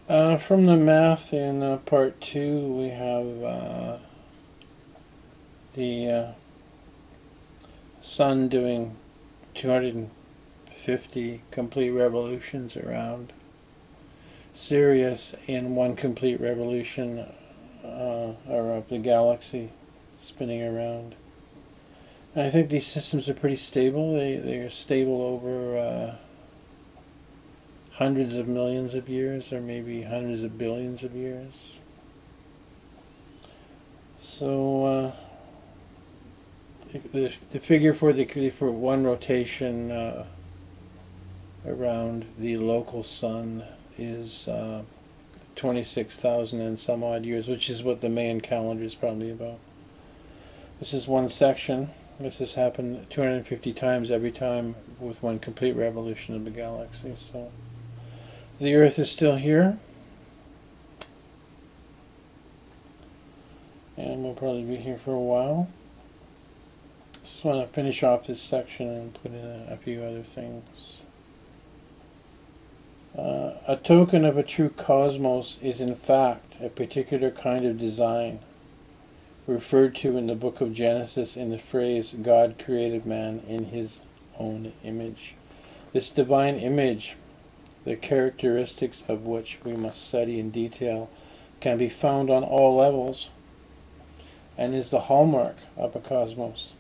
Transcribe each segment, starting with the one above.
From the math in part 2, we have the Sun doing 250 complete revolutions around Sirius in one complete revolution of the galaxy spinning around. And I think these systems are pretty stable. They are stable over hundreds of millions of years, or maybe hundreds of billions of years. So the figure for one rotation around the local sun is 26,000 and some odd years, which is what the Mayan calendar is probably about. This is one section. This has happened 250 times every time with one complete revolution of the galaxy. So the Earth is still here, and we'll probably be here for a while. Just want to finish off this section and put in a few other things. A token of a true cosmos is in fact a particular kind of design referred to in the book of Genesis in the phrase, God created man in his own image. This divine image, the characteristics of which we must study in detail, can be found on all levels and is the hallmark of a cosmos.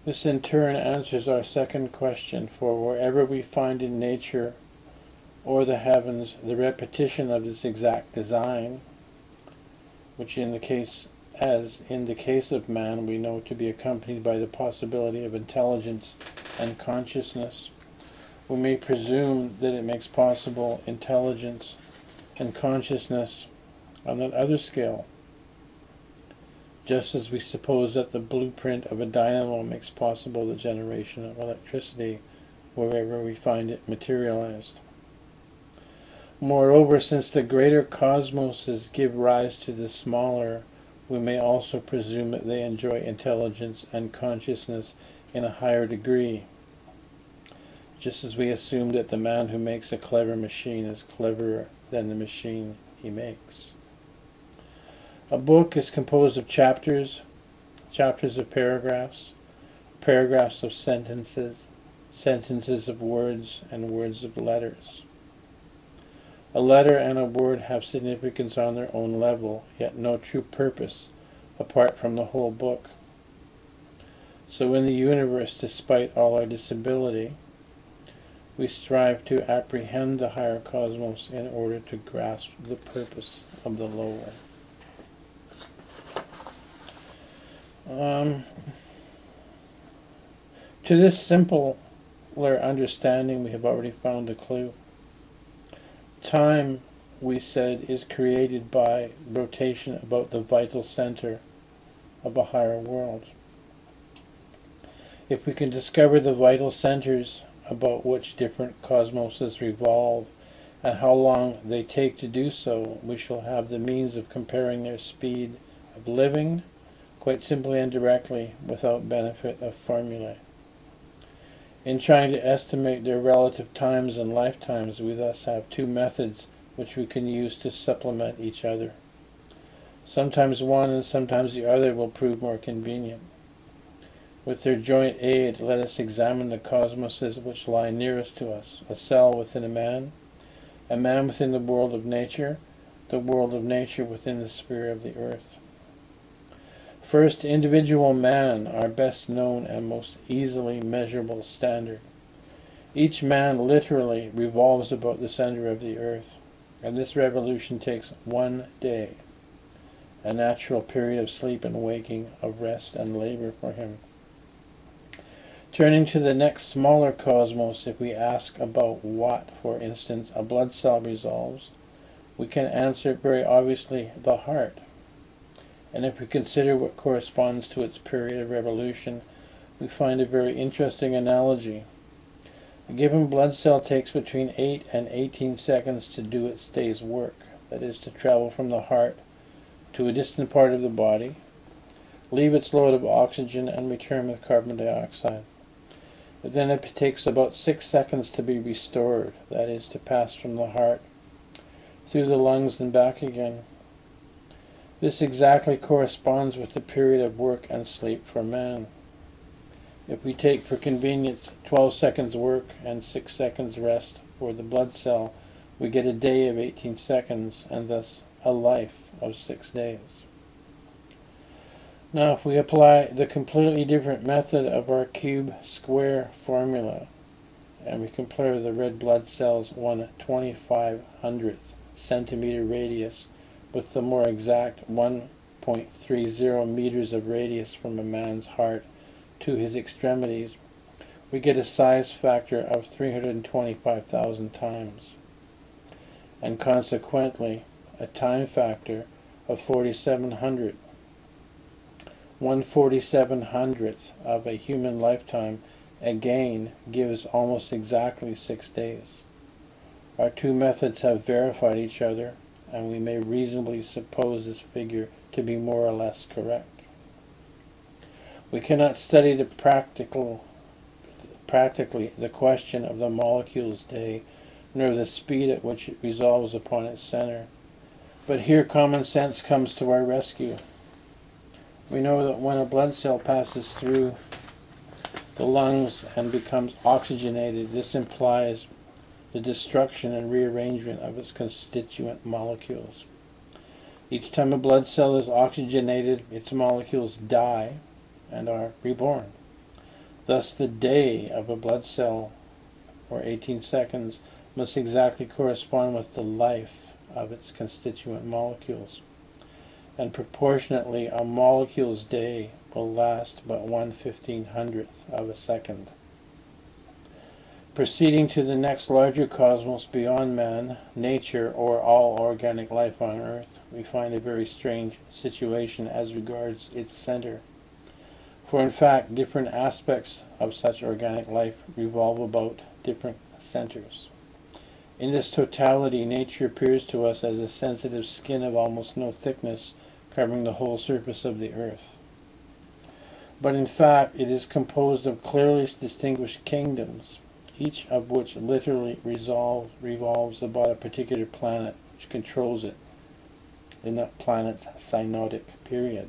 This in turn answers our second question, for wherever we find in nature or the heavens the repetition of this exact design, which in the case of man we know to be accompanied by the possibility of intelligence and consciousness, we may presume that it makes possible intelligence and consciousness on that other scale, just as we suppose that the blueprint of a dynamo makes possible the generation of electricity wherever we find it materialized. Moreover, since the greater cosmoses give rise to the smaller, we may also presume that they enjoy intelligence and consciousness in a higher degree, just as we assume that the man who makes a clever machine is cleverer than the machine he makes. A book is composed of chapters of paragraphs, paragraphs of sentences, sentences of words, and words of letters. A letter and a word have significance on their own level, yet no true purpose apart from the whole book. So in the universe, despite all our disability, we strive to apprehend the higher cosmos in order to grasp the purpose of the lower. To this simpler understanding, we have already found a clue. Time, we said, is created by rotation about the vital center of a higher world. If we can discover the vital centers about which different cosmoses revolve and how long they take to do so, we shall have the means of comparing their speed of living, quite simply and directly, without benefit of formulae. In trying to estimate their relative times and lifetimes, we thus have two methods which we can use to supplement each other. Sometimes one and sometimes the other will prove more convenient. With their joint aid, let us examine the cosmoses which lie nearest to us, a cell within a man within the world of nature within the sphere of the earth. First, individual man, our best known and most easily measurable standard. Each man literally revolves about the center of the earth, and this revolution takes 1 day, a natural period of sleep and waking, of rest and labor for him. Turning to the next smaller cosmos, if we ask about what, for instance, a blood cell resolves, we can answer very obviously the heart. And if we consider what corresponds to its period of revolution, we find a very interesting analogy. A given blood cell takes between 8 and 18 seconds to do its day's work, that is, to travel from the heart to a distant part of the body, leave its load of oxygen, and return with carbon dioxide. But then it takes about 6 seconds to be restored, that is, to pass from the heart through the lungs and back again. This exactly corresponds with the period of work and sleep for man. If we take for convenience 12 seconds work and 6 seconds rest for the blood cell, we get a day of 18 seconds and thus a life of 6 days. Now if we apply the completely different method of our cube square formula and we compare the red blood cells 1/2500th centimeter radius with the more exact 1.30 meters of radius from a man's heart to his extremities, we get a size factor of 325,000 times, and consequently a time factor of 4700. 1/4700th of a human lifetime again gives almost exactly 6 days. Our two methods have verified each other, and we may reasonably suppose this figure to be more or less correct. We cannot study practically the question of the molecule's day, nor the speed at which it revolves upon its center. But here common sense comes to our rescue. We know that when a blood cell passes through the lungs and becomes oxygenated, this implies the destruction and rearrangement of its constituent molecules. Each time a blood cell is oxygenated, its molecules die and are reborn. Thus the day of a blood cell, or 18 seconds, must exactly correspond with the life of its constituent molecules. And proportionately, a molecule's day will last but 1/1500th of a second. Proceeding to the next larger cosmos beyond man, nature, or all organic life on Earth, we find a very strange situation as regards its center. For in fact, different aspects of such organic life revolve about different centers. In this totality, nature appears to us as a sensitive skin of almost no thickness, covering the whole surface of the earth. But in fact, it is composed of clearly distinguished kingdoms, each of which literally revolves about a particular planet which controls it in that planet's synodic period.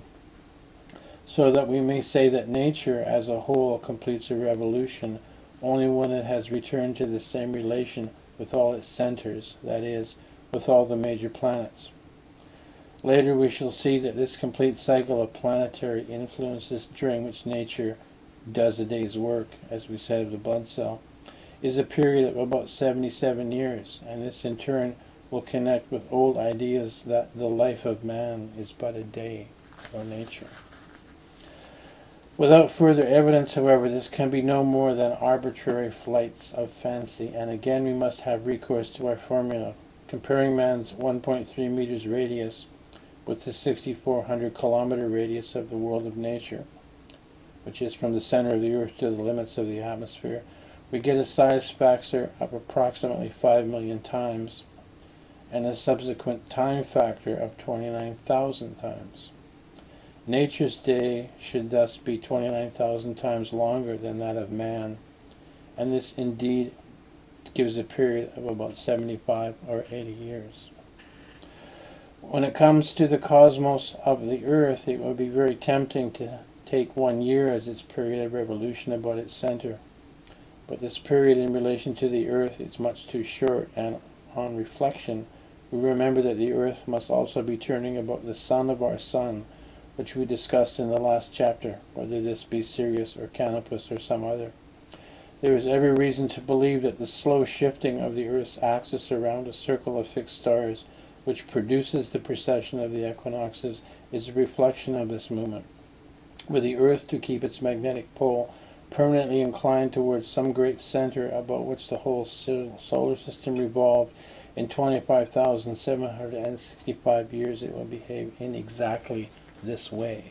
So that we may say that nature as a whole completes a revolution only when it has returned to the same relation with all its centers, that is, with all the major planets. Later we shall see that this complete cycle of planetary influences during which nature does a day's work, as we said of the blood cell, is a period of about 77 years, and this in turn will connect with old ideas that the life of man is but a day for nature. Without further evidence, however, this can be no more than arbitrary flights of fancy, and again we must have recourse to our formula, comparing man's 1.3 meters radius with the 6,400 kilometer radius of the world of nature, which is from the center of the Earth to the limits of the atmosphere. We get a size factor of approximately 5 million times, and a subsequent time factor of 29,000 times. Nature's day should thus be 29,000 times longer than that of man, and this indeed gives a period of about 75 or 80 years. When it comes to the cosmos of the Earth, it would be very tempting to take 1 year as its period of revolution about its center. But this period in relation to the Earth is much too short, and on reflection, we remember that the Earth must also be turning about the sun of our sun, which we discussed in the last chapter, whether this be Sirius or Canopus or some other. There is every reason to believe that the slow shifting of the Earth's axis around a circle of fixed stars, which produces the precession of the equinoxes, is a reflection of this movement, with the Earth to keep its magnetic pole permanently inclined towards some great center about which the whole solar system revolved. In 25,765 years it will behave in exactly this way.